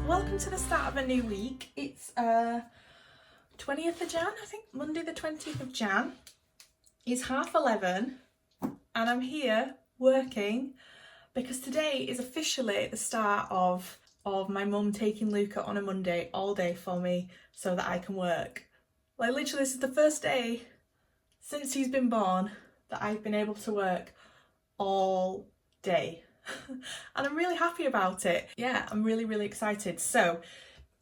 Welcome to the start of a new week. It's 20th of Jan, I think, Monday the 20th of Jan. It's 11:30 and I'm here working because today is officially the start of my mum taking Luca on a Monday all day for me so that I can work. Like literally this is the first day since he's been born that I've been able to work all day. And I'm really happy about it. Yeah, I'm really excited. So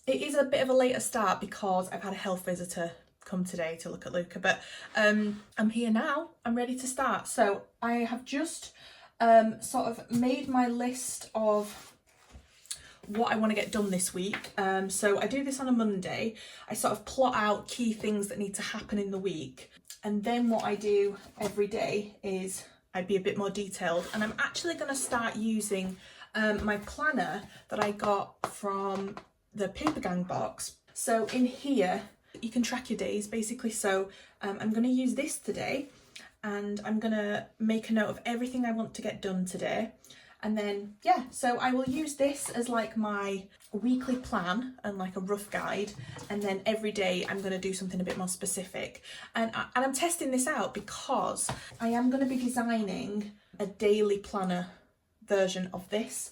it is a bit of a later start because I've had a health visitor come today to look at Luca, but I'm here now. I'm ready to start. So I have just sort of made my list of what I want to get done this week. So I do this on a Monday. I sort of plot out key things that need to happen in the week, and then what I do every day is I'd be a bit more detailed, and I'm actually going to start using my planner that I got from the Paper Gang box. So in here you can track your days basically. So I'm going to use this today, and I'm going to make a note of everything I want to get done today. And then yeah, so I will use this as like my weekly plan and like a rough guide, and then every day I'm going to do something a bit more specific. And I'm testing this out because I am going to be designing a daily planner version of this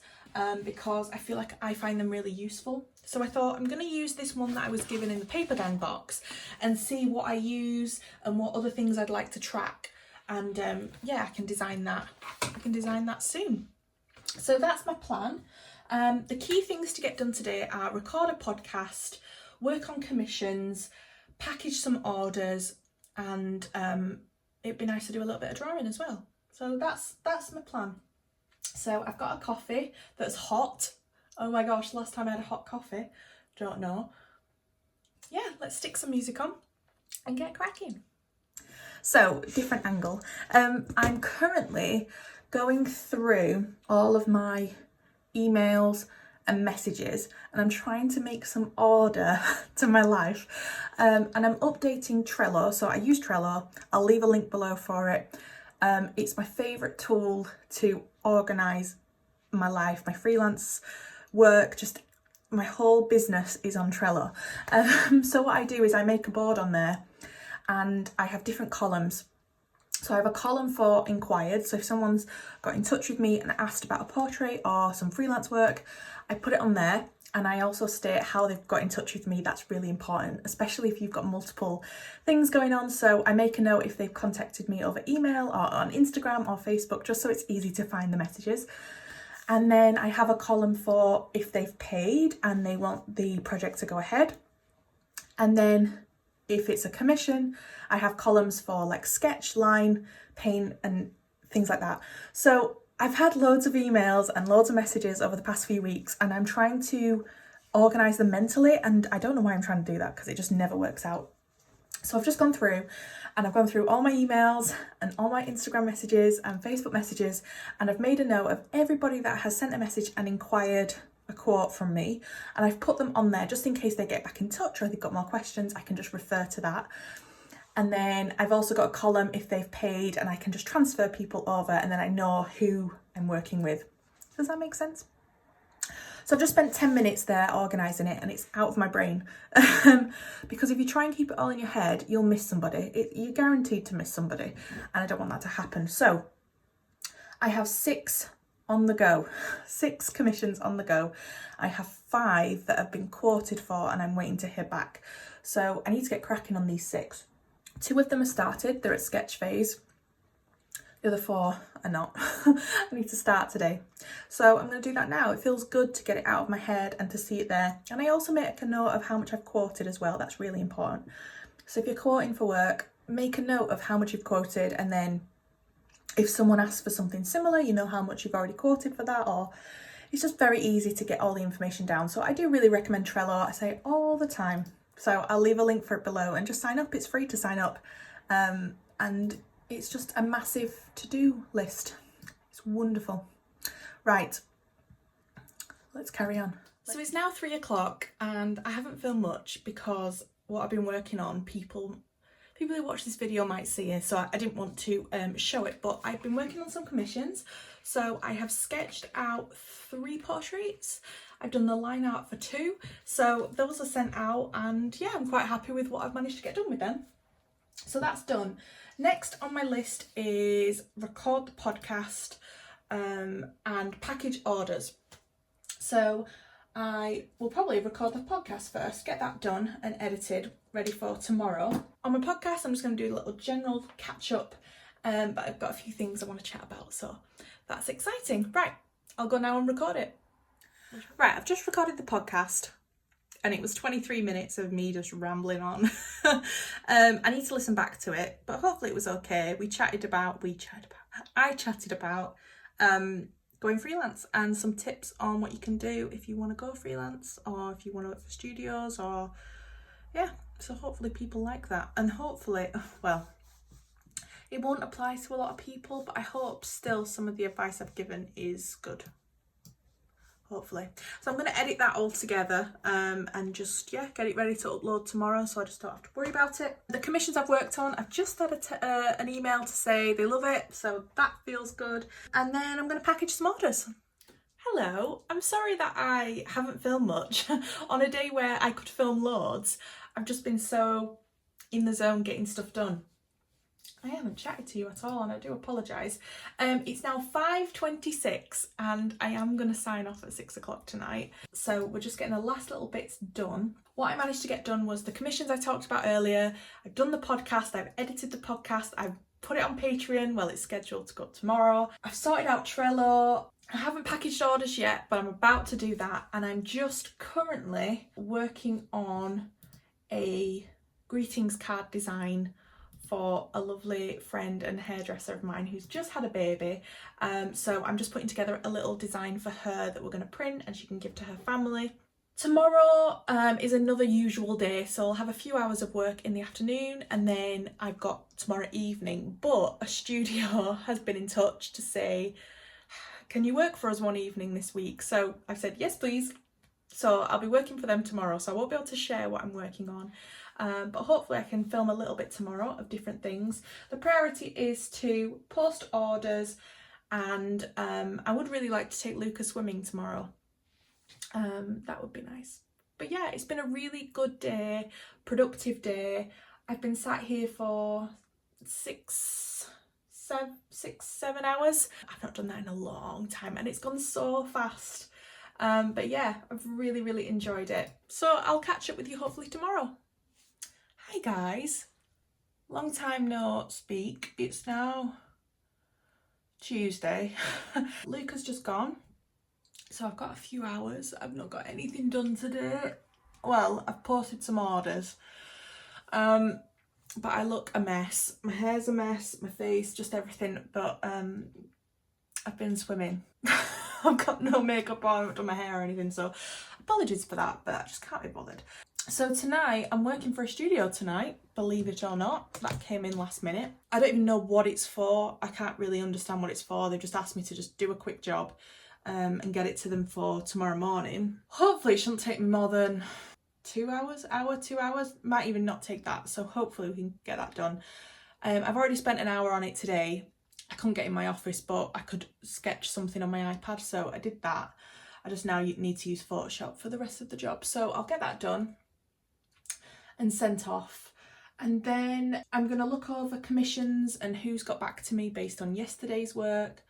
because I feel like I find them really useful. So I thought I'm going to use this one that I was given in the Paper Gang box and see what I use and what other things I'd like to track. And yeah, I can design that soon. So that's my plan. The key things to get done today are record a podcast, work on commissions, package some orders, and it'd be nice to do a little bit of drawing as well. So that's my plan. So I've got a coffee that's hot. Oh my gosh, last time I had a hot coffee, don't know. Yeah, let's stick some music on and get cracking. So, different angle. I'm currently going through all of my emails and messages, and I'm trying to make some order to my life, and I'm updating Trello. So I use Trello. I'll leave a link below for it. It's my favourite tool to organise my life, my freelance work, just my whole business is on Trello. So what I do is I make a board on there, and I have different columns. So I have a column for inquired. So if someone's got in touch with me and asked about a portrait or some freelance work, I put it on there. And I also state how they've got in touch with me. That's really important, especially if you've got multiple things going on. So I make a note if they've contacted me over email or on Instagram or Facebook, just so it's easy to find the messages. And then I have a column for if they've paid and they want the project to go ahead. And then if it's a commission, I have columns for like sketch, line, paint, and things like that. So I've had loads of emails and loads of messages over the past few weeks, and I'm trying to organise them mentally, and I don't know why I'm trying to do that because it just never works out. So I've just gone through and I've gone through all my emails and all my Instagram messages and Facebook messages, and I've made a note of everybody that has sent a message and inquired a quote from me, and I've put them on there just in case they get back in touch or they've got more questions. I can just refer to that. And then I've also got a column if they've paid, and I can just transfer people over, and then I know who I'm working with. Does that make sense? So I've just spent 10 minutes there organising it, and it's out of my brain. Because if you try and keep it all in your head, you'll miss somebody. You're guaranteed to miss somebody, and I don't want that to happen. So I have 6 on the go, 6 commissions on the go. I have 5 that have been quoted for and I'm waiting to hear back. So I need to get cracking on these 6. 2 of them are started, they're at sketch phase. The other 4 are not. I need to start today. So I'm going to do that now. It feels good to get it out of my head and to see it there. And I also make a note of how much I've quoted as well. That's really important. So if you're quoting for work, make a note of how much you've quoted, and then if someone asks for something similar, you know how much you've already quoted for that, or it's just very easy to get all the information down. So I do really recommend Trello. I say it all the time. So I'll leave a link for it below and just sign up. It's free to sign up. And it's just a massive to-do list. It's wonderful. Right, let's carry on. So it's now 3 o'clock and I haven't filmed much because what I've been working on, people who watch this video might see it, so I didn't want to show it, but I've been working on some commissions. So I have sketched out 3 portraits. I've done the line art for 2, so those are sent out, and yeah, I'm quite happy with what I've managed to get done with them. So that's done. Next on my list is record the podcast and package orders. So I will probably record the podcast first, get that done and edited, ready for tomorrow. On my podcast, I'm just going to do a little general catch up, but I've got a few things I want to chat about, so that's exciting. Right, I'll go now and record it. Right, I've just recorded the podcast and it was 23 minutes of me just rambling on. I need to listen back to it, but hopefully it was okay. I chatted about going freelance and some tips on what you can do if you want to go freelance or if you want to work for studios, or yeah, so hopefully people like that. And hopefully, well, it won't apply to a lot of people, but I hope still some of the advice I've given is good. Hopefully. So I'm going to edit that all together and just, yeah, get it ready to upload tomorrow, so I just don't have to worry about it. The commissions I've worked on, I've just had an email to say they love it, so that feels good. And then I'm going to package some orders. Hello, I'm sorry that I haven't filmed much on a day where I could film loads. I've just been so in the zone getting stuff done. I haven't chatted to you at all, and I do apologise. It's now 5:26 and I am going to sign off at 6 o'clock tonight. So we're just getting the last little bits done. What I managed to get done was the commissions I talked about earlier. I've done the podcast, I've edited the podcast, I've put it on Patreon. Well, it's scheduled to go up tomorrow. I've sorted out Trello. I haven't packaged orders yet, but I'm about to do that. And I'm just currently working on a greetings card design for a lovely friend and hairdresser of mine who's just had a baby. So I'm just putting together a little design for her that we're going to print and she can give to her family. Tomorrow is another usual day, so I'll have a few hours of work in the afternoon, and then I've got tomorrow evening. But a studio has been in touch to say, can you work for us one evening this week? So I've said, yes, please. So I'll be working for them tomorrow, so I won't be able to share what I'm working on. But hopefully I can film a little bit tomorrow of different things. The priority is to post orders, and I would really like to take Luca swimming tomorrow. That would be nice. But yeah, it's been a really good day, productive day. I've been sat here for 7 hours. I've not done that in a long time and it's gone so fast. But yeah, I've really enjoyed it. So I'll catch up with you hopefully tomorrow. Hi guys, long time no speak. It's now Tuesday. Luca's just gone, so I've got a few hours. I've not got anything done today. Well, I've posted some orders, but I look a mess. My hair's a mess, my face, just everything. But I've been swimming. I've got no makeup on, I haven't done my hair or anything, so apologies for that, but I just can't be bothered. So tonight, I'm working for a studio tonight, believe it or not. That came in last minute. I don't even know what it's for. I can't really understand what it's for. They've just asked me to just do a quick job and get it to them for tomorrow morning. Hopefully it shouldn't take me more than 2 hours, 2 hours. Might even not take that, so hopefully we can get that done. I've already spent an hour on it today. I couldn't get in my office, but I could sketch something on my iPad, so I did that. I just now need to use Photoshop for the rest of the job, so I'll get that done and sent off. And then I'm going to look over commissions and who's got back to me based on yesterday's work.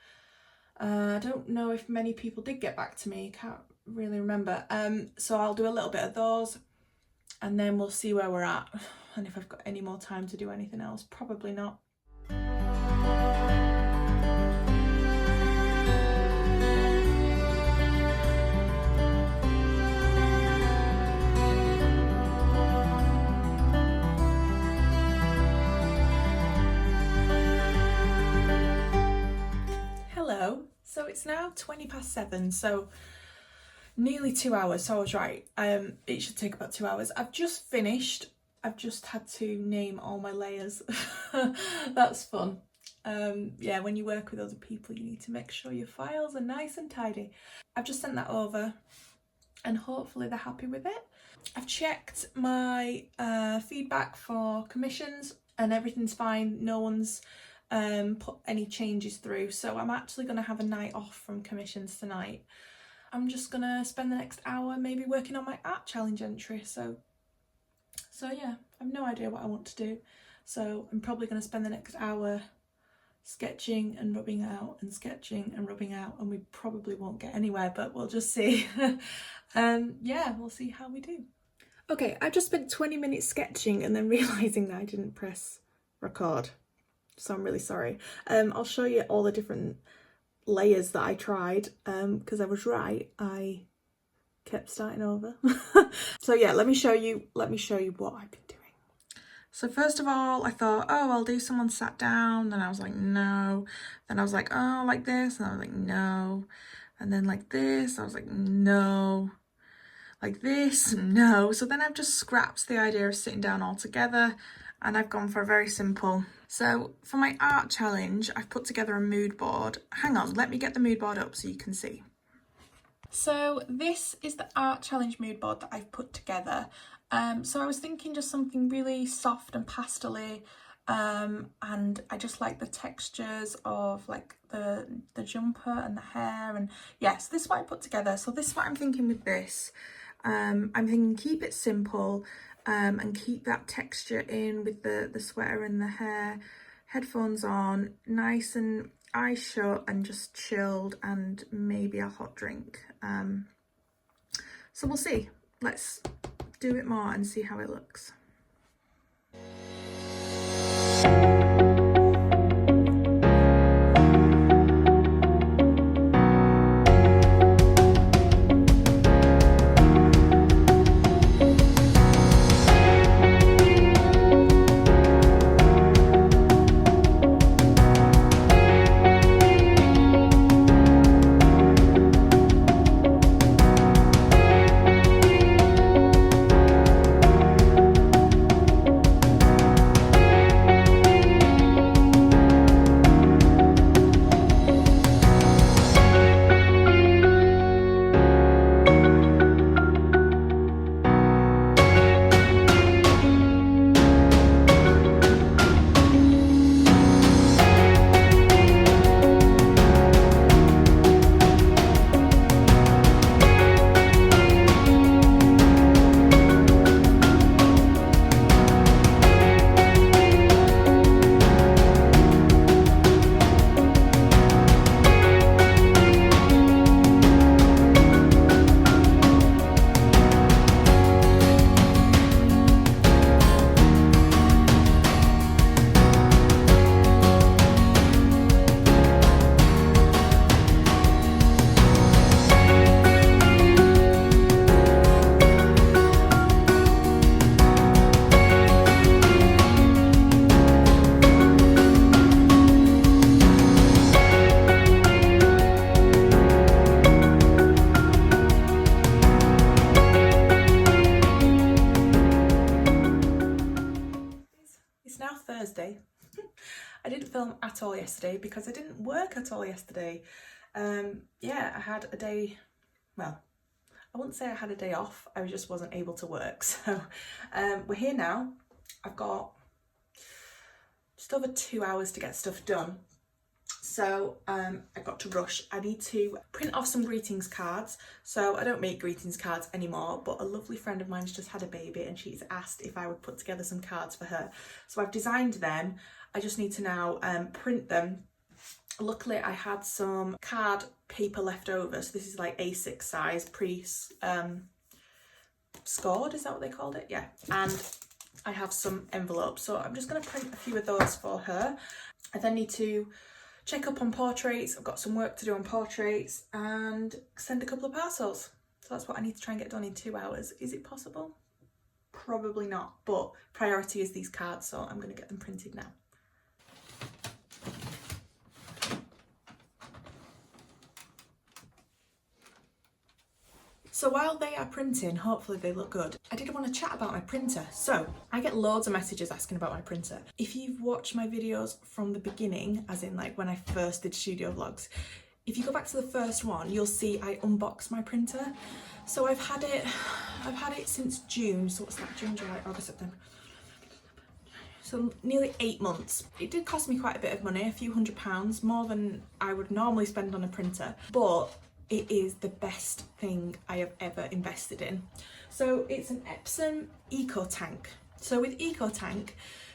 I don't know if many people did get back to me, can't really remember. So I'll do a little bit of those and then we'll see where we're at. And if I've got any more time to do anything else, probably not. Hello, so it's now 7:20, so nearly 2 hours, so I was right. It should take about 2 hours. I've just finished. I've just had to name all my layers. That's fun. Yeah, when you work with other people, you need to make sure your files are nice and tidy. I've just sent that over and hopefully they're happy with it. I've checked my feedback for commissions and everything's fine. No one's put any changes through, so I'm actually going to have a night off from commissions tonight. I'm just going to spend the next hour maybe working on my art challenge entry. So yeah, I have no idea what I want to do. So I'm probably going to spend the next hour sketching and rubbing out and sketching and rubbing out, and we probably won't get anywhere, but we'll just see. Yeah, we'll see how we do. Okay, I just spent 20 minutes sketching and then realising that I didn't press record. So I'm really sorry. I'll show you all the different layers that I tried, because I was right. I kept starting over. So yeah, let me show you what I've been doing. So first of all, I thought, oh, I'll do someone sat down. Then I was like, no. Then I was like, oh, like this. And I was like, no. And then like this, I was like, no. Like this, no. So then I've just scrapped the idea of sitting down altogether, and I've gone for a very simple. So for my art challenge, I've put together a mood board. Hang on, let me get the mood board up so you can see. So this is the art challenge mood board that I've put together. So I was thinking just something really soft and pastel-y, and I just like the textures of like the jumper and the hair, and yes, this is what I put together. So this is what I'm thinking with this. I'm thinking keep it simple, and keep that texture in with the sweater and the hair, headphones on, nice and eyes shut and just chilled, and maybe a hot drink. So we'll see. Let's do it more and see how it looks. Thursday. I didn't film at all yesterday because I didn't work at all yesterday. Yeah, I had a day, well, I wouldn't say I had a day off, I just wasn't able to work. So we're here now. I've got just over 2 hours to get stuff done. So I've got to rush. I need to print off some greetings cards. So I don't make greetings cards anymore, but a lovely friend of mine's just had a baby and she's asked if I would put together some cards for her. So I've designed them. I just need to now print them. Luckily I had some card paper left over. So this is like A6 size, scored, is that what they called it? Yeah. And I have some envelopes, so I'm just going to print a few of those for her. I then need to check up on portraits. I've got some work to do on portraits and send a couple of parcels. So that's what I need to try and get done in 2 hours. Is it possible? Probably not, but priority is these cards, so I'm going to get them printed now. So while they are printing, hopefully they look good, I did want to chat about my printer. So I get loads of messages asking about my printer. If you've watched my videos from the beginning, as in like when I first did studio vlogs, if you go back to the first one, you'll see I unboxed my printer. So I've had it since June. So what's that? June, July, August, September. So nearly 8 months. It did cost me quite a bit of money, a few £100, more than I would normally spend on a printer, but it is the best thing I have ever invested in. So it's an Epson EcoTank. So with EcoTank,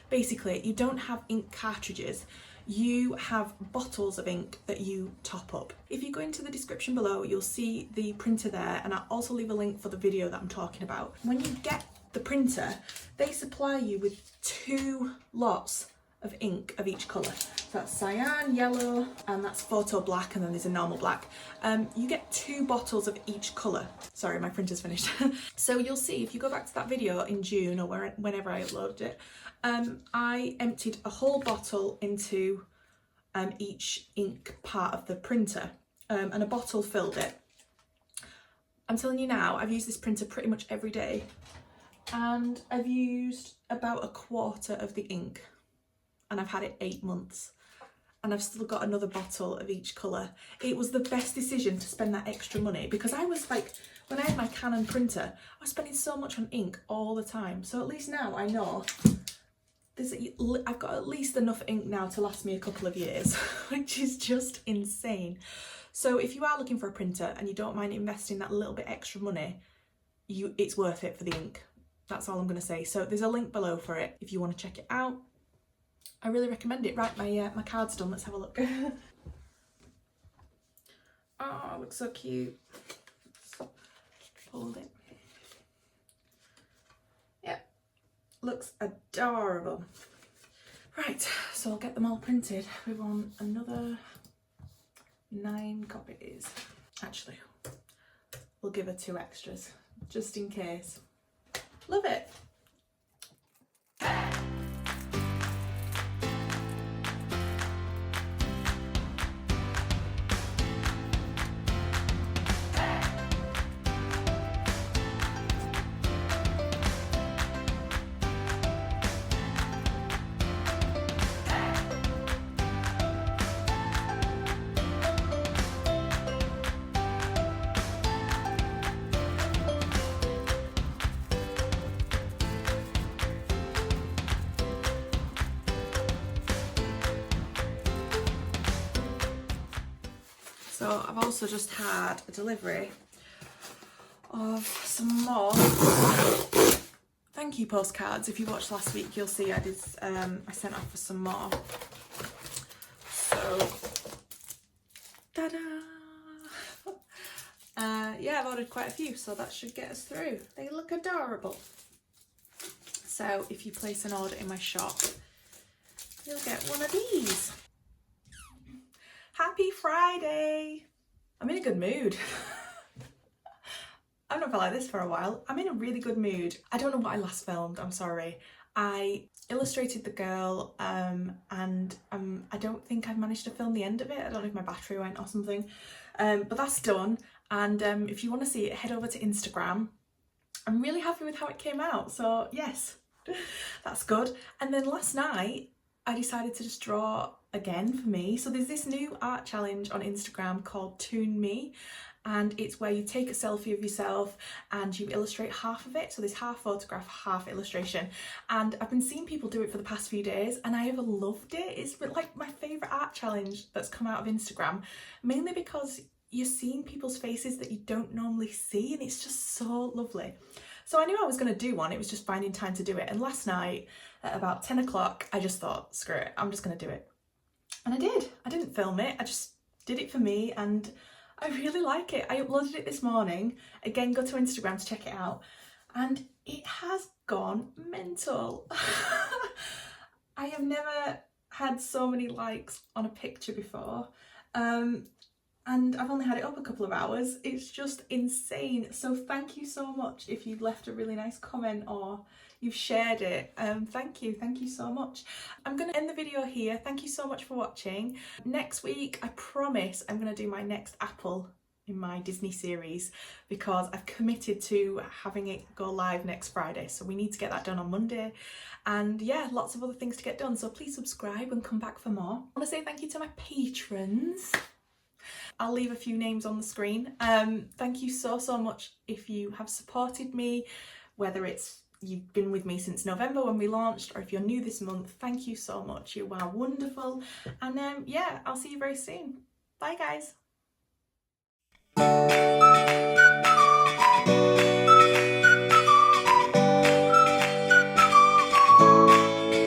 basically you don't have ink cartridges, you have bottles of ink that you top up. If you go into the description below, you'll see the printer there, and I'll also leave a link for the video that I'm talking about. When you get the printer, they supply you with 2 lots of ink of each colour. So that's cyan, yellow, and that's photo black, and then there's a normal black. You get 2 bottles of each colour. Sorry, my printer's finished. So you'll see, if you go back to that video in June or whenever I uploaded it, I emptied a whole bottle into each ink part of the printer, and a bottle filled it. I'm telling you now, I've used this printer pretty much every day, and I've used about a quarter of the ink, and I've had it 8 months, and I've still got another bottle of each colour. It was the best decision to spend that extra money, because I was like, when I had my Canon printer, I was spending so much on ink all the time. So at least now I know I've got at least enough ink now to last me a couple of years, which is just insane. So if you are looking for a printer and you don't mind investing that little bit extra money, it's worth it for the ink. That's all I'm going to say. So there's a link below for it if you want to check it out. I really recommend it. Right, my card's done. Let's have a look. Oh, it looks so cute. Hold it. Yep, looks adorable. Right, so I'll get them all printed. We want another 9 copies. Actually, we'll give her 2 extras, just in case. Love it. So I've also just had a delivery of some more thank you postcards. If you watched last week, you'll see I sent off for some more. So, ta-da! Yeah, I've ordered quite a few, so that should get us through. They look adorable. So if you place an order in my shop, you'll get one of these. Happy Friday! I'm in a good mood. I've not felt like this for a while. I'm in a really good mood. I don't know what I last filmed, I'm sorry. I illustrated the girl and I don't think I've managed to film the end of it. I don't know if my battery went or something, but that's done. And if you want to see it, head over to Instagram. I'm really happy with how it came out, so yes, that's good. And then last night I decided to just draw again for me. So there's this new art challenge on Instagram called Toon Me, and it's where you take a selfie of yourself and you illustrate half of it. So there's half photograph, half illustration, and I've been seeing people do it for the past few days and I have loved it. It's like my favourite art challenge that's come out of Instagram, mainly because you're seeing people's faces that you don't normally see, and it's just so lovely. So I knew I was going to do one, it was just finding time to do it. And last night at about 10 o'clock, I just thought, screw it, I'm just going to do it. And I did. I didn't film it, I just did it for me, and I really like it. I uploaded it this morning. Again, go to Instagram to check it out. and it has gone mental. I have never had so many likes on a picture before, and I've only had it up a couple of hours. It's just insane. So thank you so much if you've left a really nice comment or you've shared it. Thank you so much. I'm going to end the video here. Thank you so much for watching. Next week, I promise I'm going to do my next Apple in my Disney series, because I've committed to having it go live next Friday, so we need to get that done on Monday. And yeah, lots of other things to get done, so please subscribe and come back for more. I want to say thank you to my patrons. I'll leave a few names on the screen. Thank you so much if you have supported me, whether it's you've been with me since November when we launched, or if you're new this month. Thank you so much. You are wonderful. And yeah, I'll see you very soon. Bye guys.